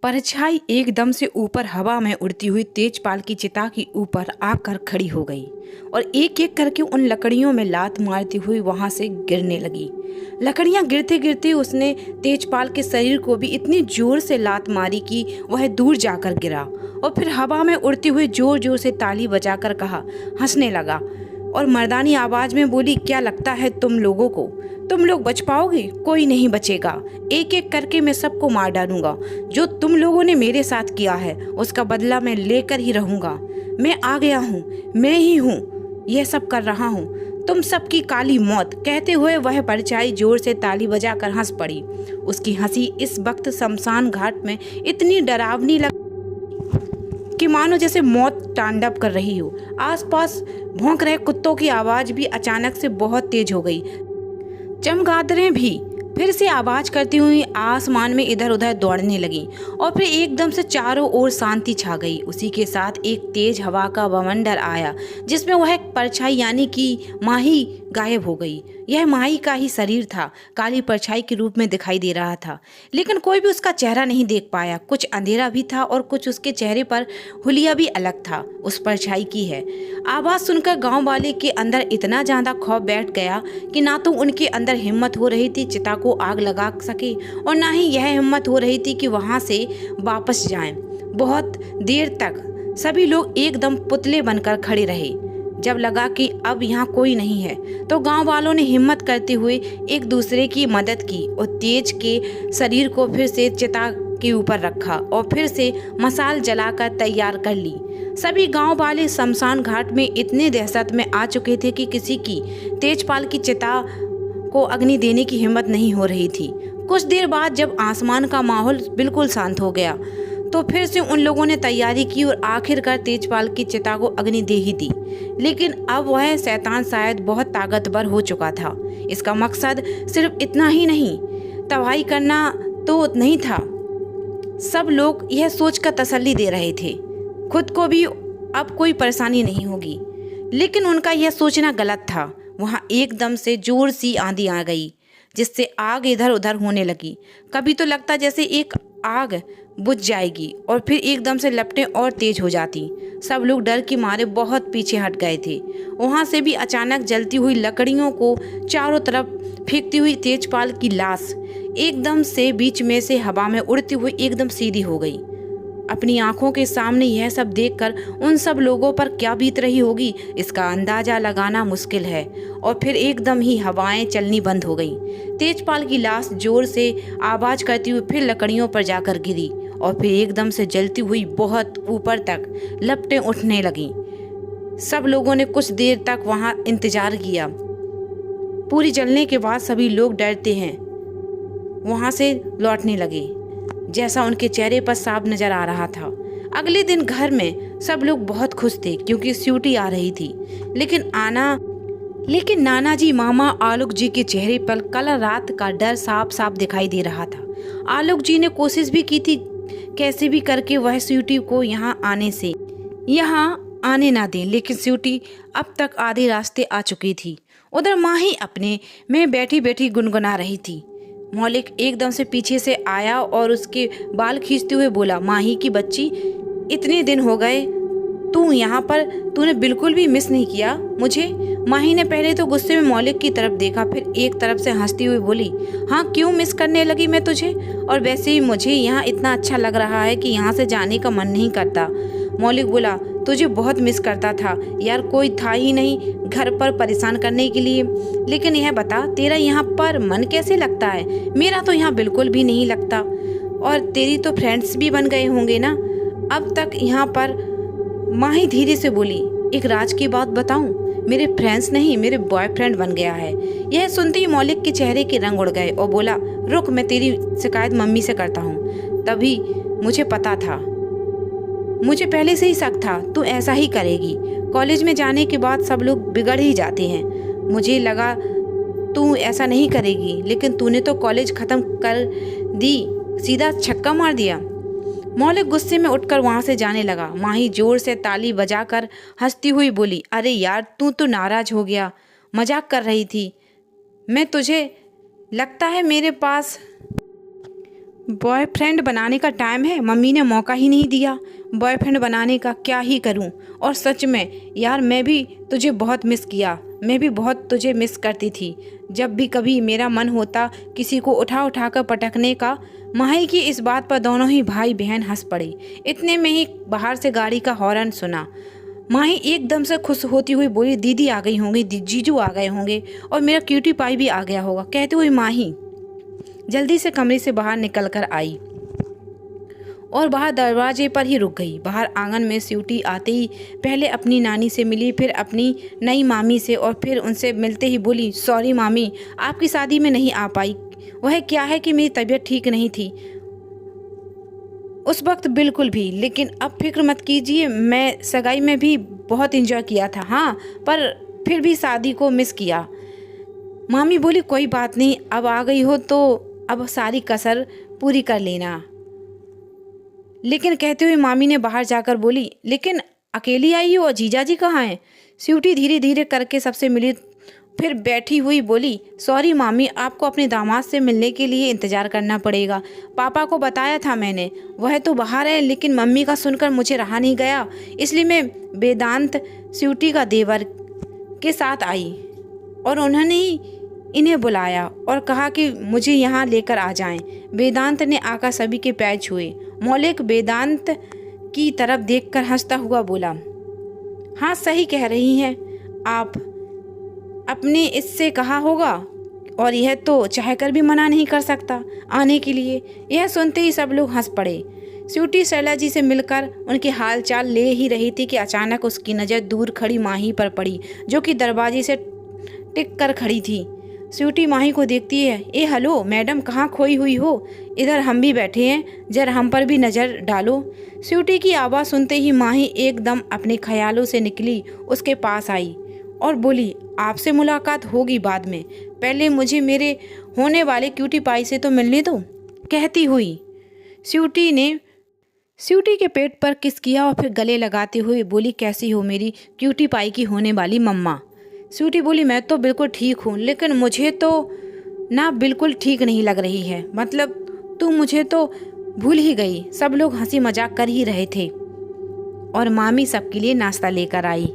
परछाई एकदम से ऊपर हवा में उड़ती हुई तेजपाल की चिता के ऊपर आकर खड़ी हो गई और एक एक करके उन लकड़ियों में लात मारती हुई वहां से गिरने लगी। लकड़ियां गिरते गिरते उसने तेजपाल के शरीर को भी इतनी जोर से लात मारी कि वह दूर जाकर गिरा और फिर हवा में उड़ते हुए जोर जोर से ताली बजाकर कहा, हंसने लगा और मर्दानी आवाज में बोली, क्या लगता है तुम लोगों को तुम लोग बच पाओगे? कोई नहीं बचेगा। एक एक करके मैं सबको मार डालूंगा। जो तुम लोगों ने मेरे साथ किया है उसका बदला मैं लेकर ही रहूंगा। मैं आ गया हूँ, मैं ही हूँ, यह सब कर रहा हूँ। तुम सबकी काली मौत। कहते हुए वह परछाई जोर से ताली बजाकर हंस पड़ी। उसकी हंसी इस वक्त शमशान घाट में इतनी डरावनी लग कि मानो जैसे मौत तांडव कर रही हो। आसपास भौंक रहे कुत्तों की आवाज भी अचानक से बहुत तेज हो गई। चमगादड़ें भी फिर से आवाज करती हुई आसमान में इधर उधर दौड़ने लगी और फिर एकदम से चारों ओर शांति छा गई। उसी के साथ एक तेज हवा का बवंडर आया जिसमें वह परछाई यानी कि माही गायब हो गई। यह माही का ही शरीर था, काली परछाई के रूप में दिखाई दे रहा था, लेकिन कोई भी उसका चेहरा नहीं देख पाया। कुछ अंधेरा भी था और कुछ उसके चेहरे पर हुलिया भी अलग था। उस परछाई की है आवाज सुनकर गांव वाले के अंदर इतना ज्यादा खौफ बैठ गया कि ना तो उनके अंदर हिम्मत हो रही थी चिता को आग लगा सके और ना ही यह हिम्मत हो रही थी कि वहां से वापस जाएं। बहुत देर तक सभी लोग एकदम पुतले बनकर खड़े रहे। जब लगा कि अब यहाँ कोई नहीं है तो गांव वालों ने हिम्मत करते हुए एक दूसरे की मदद की और तेज के शरीर को फिर से चिता के ऊपर रखा और फिर से मसाल जलाकर तैयार कर ली। सभी गांव वाले शमशान घाट में इतने दहशत में आ चुके थे कि किसी की तेजपाल की चिता को अग्नि देने की हिम्मत नहीं हो रही थी। कुछ देर बाद जब आसमान का माहौल बिल्कुल शांत हो गया तो फिर से उन लोगों ने तैयारी की और आखिरकार तेजपाल की चिता को अग्नि दे ही दी। लेकिन अब वह शैतान शायद बहुत ताकतवर हो चुका था। इसका मकसद सिर्फ इतना ही नहीं, तबाही करना तो नहीं था। सब लोग यह सोचकर तसल्ली दे रहे थे खुद को भी अब कोई परेशानी नहीं होगी, लेकिन उनका यह सोचना गलत था। वहाँ एकदम से जोर सी आंधी आ गई जिससे आग इधर उधर होने लगी। कभी तो लगता जैसे एक आग बुझ जाएगी और फिर एकदम से लपटें और तेज हो जाती। सब लोग डर के मारे बहुत पीछे हट गए थे। वहाँ से भी अचानक जलती हुई लकड़ियों को चारों तरफ फेंकती हुई तेजपाल की लाश एकदम से बीच में से हवा में उड़ती हुई एकदम सीधी हो गई। अपनी आंखों के सामने यह सब देखकर उन सब लोगों पर क्या बीत रही होगी इसका अंदाजा लगाना मुश्किल है। और फिर एकदम ही हवाएं चलनी बंद हो गईं। तेजपाल की लाश जोर से आवाज करती हुई फिर लकड़ियों पर जाकर गिरी और फिर एकदम से जलती हुई बहुत ऊपर तक लपटें उठने लगीं। सब लोगों ने कुछ देर तक वहां इंतजार किया। पूरी जलने के बाद सभी लोग डरते हैं वहां से लौटने लगे, जैसा उनके चेहरे पर साफ नजर आ रहा था। अगले दिन घर में सब लोग बहुत खुश थे क्योंकि स्यूटी आ रही थी। लेकिन नाना जी, मामा आलोक जी के चेहरे पर कल रात का डर साफ साफ दिखाई दे रहा था। आलोक जी ने कोशिश भी की थी कैसे भी करके वह स्यूटी को यहाँ आने ना दें, लेकिन स्यूटी अब तक आधे रास्ते आ चुकी थी। उधर माही अपने में बैठी बैठी गुनगुना रही थी। मौलिक एकदम से पीछे से आया और उसके बाल खींचते हुए बोला, माही की बच्ची, इतने दिन हो गए तू यहाँ पर, तूने बिल्कुल भी मिस नहीं किया मुझे? माही ने पहले तो गुस्से में मौलिक की तरफ देखा, फिर एक तरफ से हंसती हुई बोली, हाँ क्यों मिस करने लगी मैं तुझे? और वैसे ही मुझे यहाँ इतना अच्छा लग रहा है कि यहाँ से जाने का मन नहीं करता। मौलिक बोला, तुझे बहुत मिस करता था यार, कोई था ही नहीं घर पर परेशान करने के लिए। लेकिन यह बता, तेरा यहाँ पर मन कैसे लगता है? मेरा तो यहाँ बिल्कुल भी नहीं लगता। और तेरी तो फ्रेंड्स भी बन गए होंगे ना अब तक यहाँ पर? माही धीरे से बोली, एक राज की बात बताऊं, मेरे फ्रेंड्स नहीं मेरे बॉयफ्रेंड बन गया है। यह सुनते ही मौलिक के चेहरे के रंग उड़ गए और बोला, रुक, मैं तेरी शिकायत मम्मी से करता हूँ। तभी मुझे पता था, मुझे पहले से ही शक था तू ऐसा ही करेगी। कॉलेज में जाने के बाद सब लोग बिगड़ ही जाते हैं। मुझे लगा तू ऐसा नहीं करेगी, लेकिन तूने तो कॉलेज खत्म कर दी, सीधा छक्का मार दिया। मौलिक गुस्से में उठकर वहां से जाने लगा। माही जोर से ताली बजाकर हंसती हुई बोली, अरे यार तू तो नाराज हो गया, मजाक कर रही थी मैं। तुझे लगता है बॉयफ्रेंड बनाने का टाइम है, मम्मी ने मौका ही नहीं दिया। बॉयफ्रेंड बनाने का क्या ही करूं। और सच में यार मैं भी तुझे बहुत मिस किया, मैं भी बहुत तुझे मिस करती थी। जब भी कभी मेरा मन होता किसी को उठा उठा कर पटकने का। माही की इस बात पर दोनों ही भाई बहन हंस पड़े। इतने में ही बाहर से गाड़ी का हॉर्न सुना। माही एकदम से खुश होती हुई बोली, दीदी आ गई होंगी, जीजू आ गए होंगे और मेरा क्यूटी पाई भी आ गया होगा। कहते हुए माही जल्दी से कमरे से बाहर निकल कर आई और बाहर दरवाजे पर ही रुक गई। बाहर आंगन में स्वीटी आते ही पहले अपनी नानी से मिली, फिर अपनी नई मामी से और फिर उनसे मिलते ही बोली, सॉरी मामी, आपकी शादी में नहीं आ पाई। वह क्या है कि मेरी तबीयत ठीक नहीं थी उस वक्त बिल्कुल भी, लेकिन अब फिक्र मत कीजिए, मैं सगाई में भी बहुत एंजॉय किया था। हाँ, पर फिर भी शादी को मिस किया। मामी बोली, कोई बात नहीं, अब आ गई हो तो अब सारी कसर पूरी कर लेना। लेकिन कहते हुए मामी ने बाहर जाकर बोली, लेकिन अकेली आई हो और जीजा जी कहाँ हैं? स्वीटी धीरे धीरे करके सबसे मिली, फिर बैठी हुई बोली, सॉरी मामी, आपको अपने दामाद से मिलने के लिए इंतज़ार करना पड़ेगा। पापा को बताया था मैंने, वह तो बाहर है, लेकिन मम्मी का सुनकर मुझे रहा नहीं गया, इसलिए मैं वेदांत स्वीटी का देवर के साथ आई और उन्होंने ही इन्हें बुलाया और कहा कि मुझे यहाँ लेकर आ जाएं। वेदांत ने आकर सभी के पैर छुए। मौलिक वेदांत की तरफ देखकर हंसता हुआ बोला, हाँ सही कह रही हैं आप, अपने इससे कहा होगा और यह तो चाहकर भी मना नहीं कर सकता आने के लिए। यह सुनते ही सब लोग हंस पड़े। स्वीटी शैला जी से मिलकर उनके हाल चाल ले ही रही थी कि अचानक उसकी नज़र दूर खड़ी माही पर पड़ी, जो कि दरवाजे से टिक कर खड़ी थी। स्वीटी माही को देखती है, ए हेलो मैडम, कहाँ खोई हुई हो? इधर हम भी बैठे हैं, जरा हम पर भी नज़र डालो। स्वीटी की आवाज़ सुनते ही माही एकदम अपने ख्यालों से निकली, उसके पास आई और बोली, आपसे मुलाकात होगी बाद में, पहले मुझे मेरे होने वाले क्यूटी पाई से तो मिलने दो। कहती हुई स्वीटी ने स्वीटी के पेट पर किस किया और फिर गले लगाते हुए बोली, कैसी हो मेरी क्यूटी पाई की होने वाली मम्मा? स्वीटी बोली, मैं तो बिल्कुल ठीक हूँ, लेकिन मुझे तो ना बिल्कुल ठीक नहीं लग रही है। मतलब तू मुझे तो भूल ही गई। सब लोग हंसी मजाक कर ही रहे थे और मामी सबके लिए नाश्ता लेकर आई।